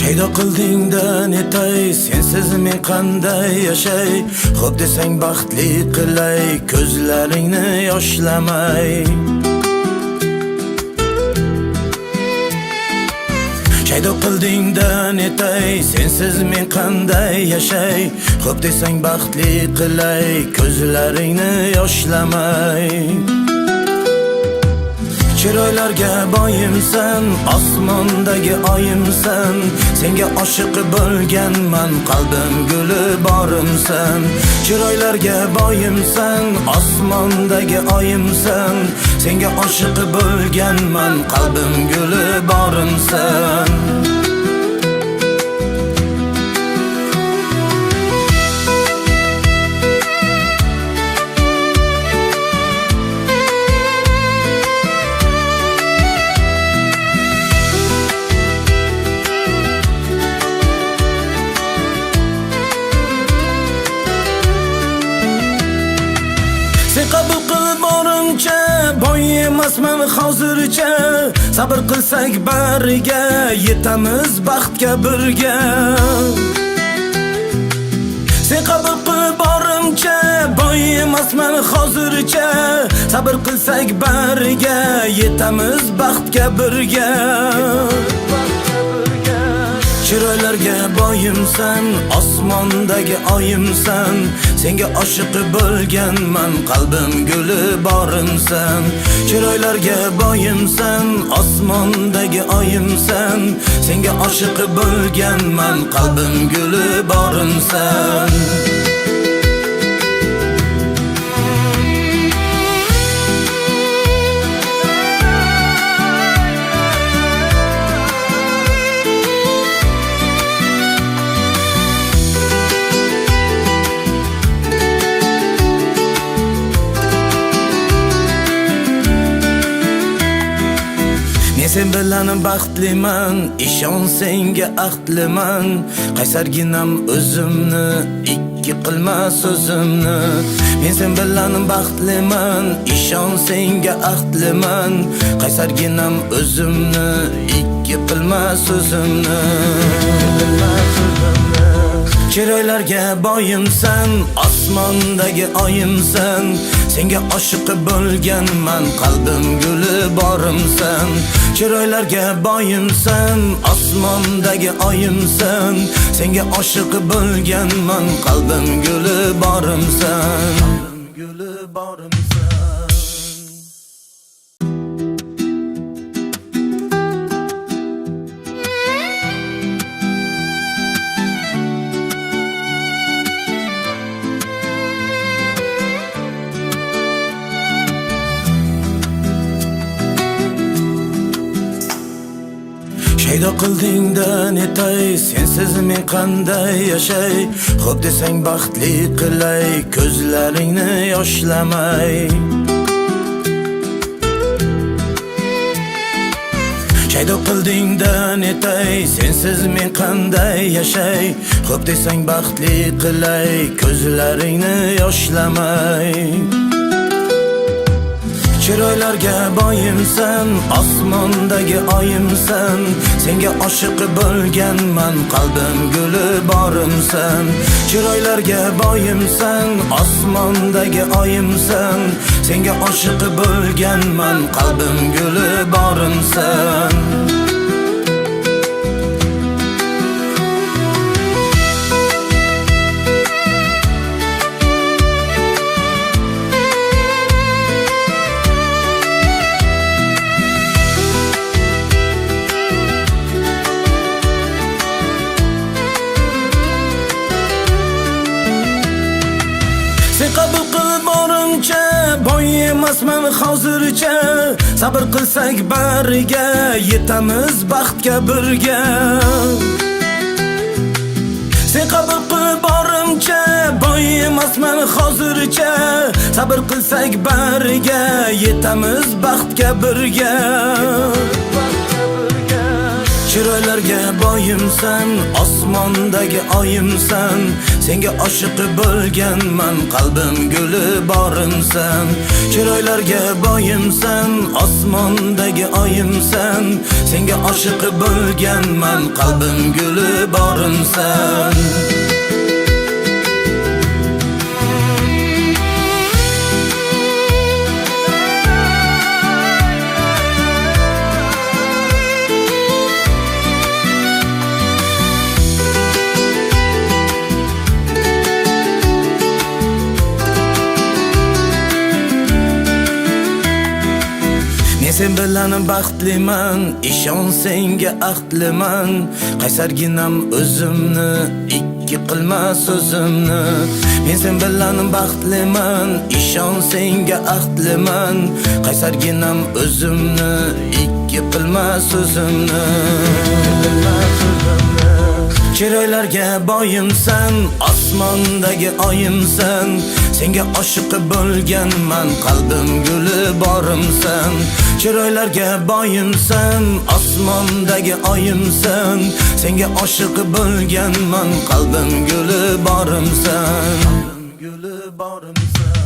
Shaydo qildingda netay, sensiz men qanday yashay? Xo'p desang baxtli qilay, ko'zlaringni yoshlamay. Shaydo qildingda netay, sensiz men qanday yashay? Xo'p desang baxtli qilay, ko'zlaringni yoshlamay. Chiroylarga boyimsan, osmondagi oyimsan, senga oshiq bo'lganman, qalbim guli borimsan. Chiroylarga boyimsan, osmondagi oyimsan, senga oshiq bo'lganman, qalbim guli borimsan. Sen qabul qil borimcha, boy emasman hozircha. Sabr qilsak bariga, yetamiz baxtga birga. Sen qabul qil borimcha, boy emasman hozircha. Sabr qilsak bariga, yetamiz baxtga birga. Chiroylarga boyimsan, osmondagi oyimsan, senga oshiq bo'lganman, qalbim guli borimsan. Chiroylarga boyimsan, osmondagi oyimsan, senga oshiq bo'lganman, qalbim guli borimsan. Sen bilan baxtliman, ishon senga ahdliman. Qaysarginam o'zimni, ikki qilma so'zimni. Men sen bilan baxtliman, ishon senga ahdliman. Qaysarginam o'zimni, ikki qilma so'zimni. Chiroylarga boyimsan, osmondagi oyimsan, senga oshiq bo'lganman, qalbim guli borimsan. Chiroylarga boyimsan, osmondagi oyimsan, senga oshiq bo'lganman, qalbim guli borimsan. Qalbim guli borimsan. Shaydo qildingda netay, sensiz men qanday yashay? Xo'p desang baxtli qilay, ko'zlaringni yoshlamay. Shaydo qildingda netay, sensiz men qanday yashay? Xo'p desang baxtli qilay, ko'zlaringni yoshlamay. Chiroylarga boyimsan, osmondagi oyimsan, senga oshiq bo'lganman, qalbim guli borimsan. Chiroylarga boyimsan, osmondagi oyimsan, senga oshiq bo'lganman, qalbim guli borimsan. Sen qabul qil borimcha, boy emasman hozircha. Sabr qilsak bariga, yetamiz baxtga birga. Sen qabul qil borimcha, boy emasman hozircha. Sabr qilsak bariga, yetamiz baxtga birga. Chiroylarga boyimsan, osmondagi oyimsan. Senga oshiq bo'lganman, qalbim guli borimsan. Chiroylarga boyimsan, osmondagi oyimsan. Senga oshiq bo'lganman, qalbim guli borimsan. Sen bilan baxtliman, ishon senga ahdliman. Qaysarginam o'zimni, ikki qilma so'zimni. Men sen bilan baxtliman, ishon senga ahdliman. Qaysarginam o'zimni, ikki qilma so'zimni. Chiroylarga boyimsan, osmondagi oyimsan. Senga oshiq bo'lganman, qalbim guli borimsan. Chiroylarga boyimsan, osmondagi oyimsan. Senga oshiq bo'lganman, qalbim guli borimsan. Qalbim guli borimsan.